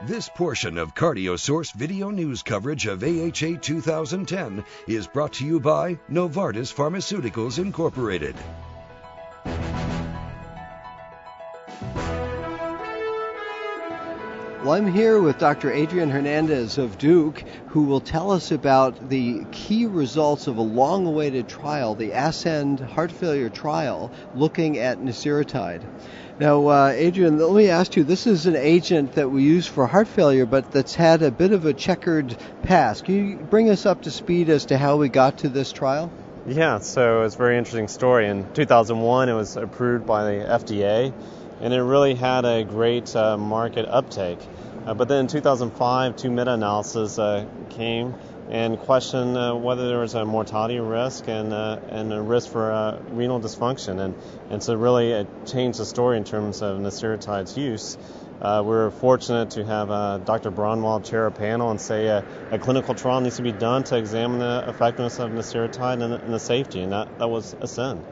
This portion of CardioSource video news coverage of AHA 2010 is brought to you by Novartis Pharmaceuticals Incorporated. Well, I'm here with Dr. Adrian Hernandez of Duke, who will tell us about the key results of a long-awaited trial, the Ascend heart failure trial, looking at Nesiritide. Now, Adrian, let me ask you, this is an agent that we use for heart failure, but that's had a bit of a checkered past. Can you bring us up to speed as to how we got to this trial? Yeah, so it's a very interesting story. In 2001, it was approved by the FDA, and it really had a great market uptake. But then in 2005, two meta-analyses came and questioned whether there was a mortality risk and a risk for renal dysfunction. And so really it changed the story in terms of Nesiritide's use. We're fortunate to have Dr. Braunwald chair a panel and say a clinical trial needs to be done to examine the effectiveness of Nesiritide and the safety, and that was Ascend.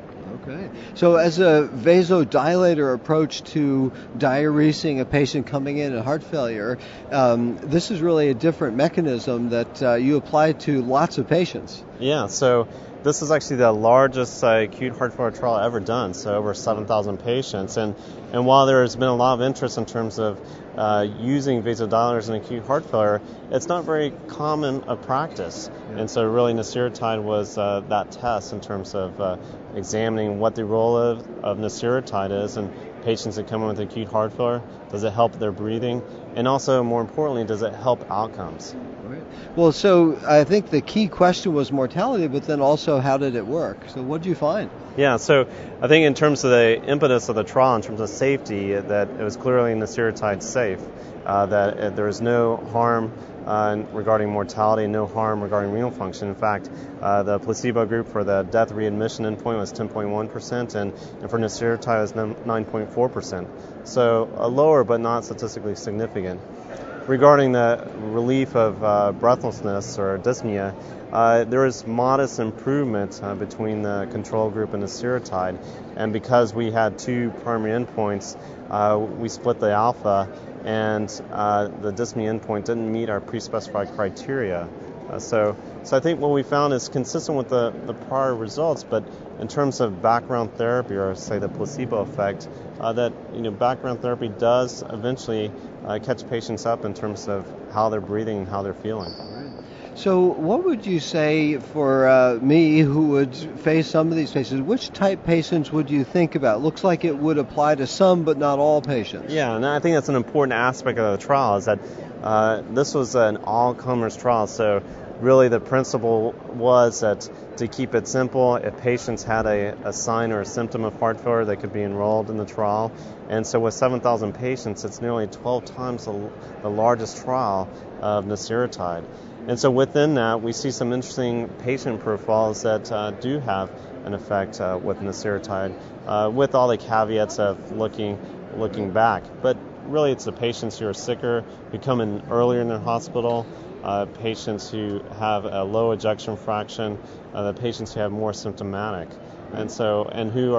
Okay. So as a vasodilator approach to diuresing a patient coming in at heart failure, this is really a different mechanism that you apply to lots of patients. Yeah, so this is actually the largest acute heart failure trial ever done, so over 7,000 patients. And while there's been a lot of interest in terms of using vasodilators in acute heart failure, it's not very common a practice. Yeah. And so really Nesiritide was that test in terms of examining what the role of Nesiritide is in patients that come in with acute heart failure. Does it help their breathing? And also, more importantly, does it help outcomes? Right. Well, so I think the key question was mortality, but then also how did it work? So what did you find? Yeah, so I think in terms of the impetus of the trial, in terms of safety, that it was clearly Nesiritide safe, that there was no harm regarding mortality, no harm regarding renal function. In fact, the placebo group for the death readmission endpoint was 10.1%, and for Nesiritide was 9.4%. So lower, but not statistically significant. Regarding the relief of breathlessness or dyspnea, there was modest improvement between the control group and Nesiritide, and because we had two primary endpoints, we split the alpha, and the dyspnea endpoint didn't meet our pre-specified criteria. So I think what we found is consistent with the prior results, but in terms of background therapy, or say the placebo effect, that background therapy does eventually catch patients up in terms of how they're breathing and how they're feeling. So what would you say for me who would face some of these patients? Which type patients would you think about? Looks like it would apply to some but not all patients. Yeah, and I think that's an important aspect of the trial, is that this was an all-comers trial. So really the principle was that to keep it simple, if patients had a sign or a symptom of heart failure, they could be enrolled in the trial. And so with 7,000 patients, it's nearly 12 times the largest trial of Nesiritide. And so within that, we see some interesting patient profiles that do have an effect with Nesiritide, with all the caveats of looking back. But really, it's the patients who are sicker, who come in earlier in their hospital, patients who have a low ejection fraction, the patients who have more symptomatic, and who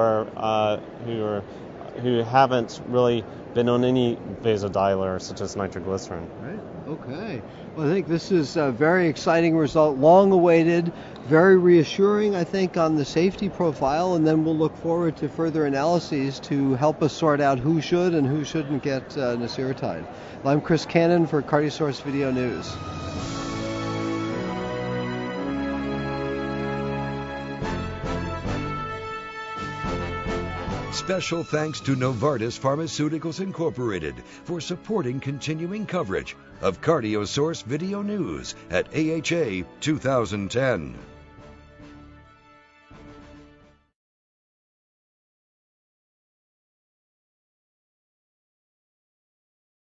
haven't really been on any vasodilator such as nitroglycerin. Right. Okay. Well, I think this is a very exciting result, long awaited, very reassuring, I think, on the safety profile, and then we'll look forward to further analyses to help us sort out who should and who shouldn't get Nesiritide. Well, I'm Chris Cannon for CardioSource Video News. Special thanks to Novartis Pharmaceuticals Incorporated for supporting continuing coverage of CardioSource Video News at AHA 2010.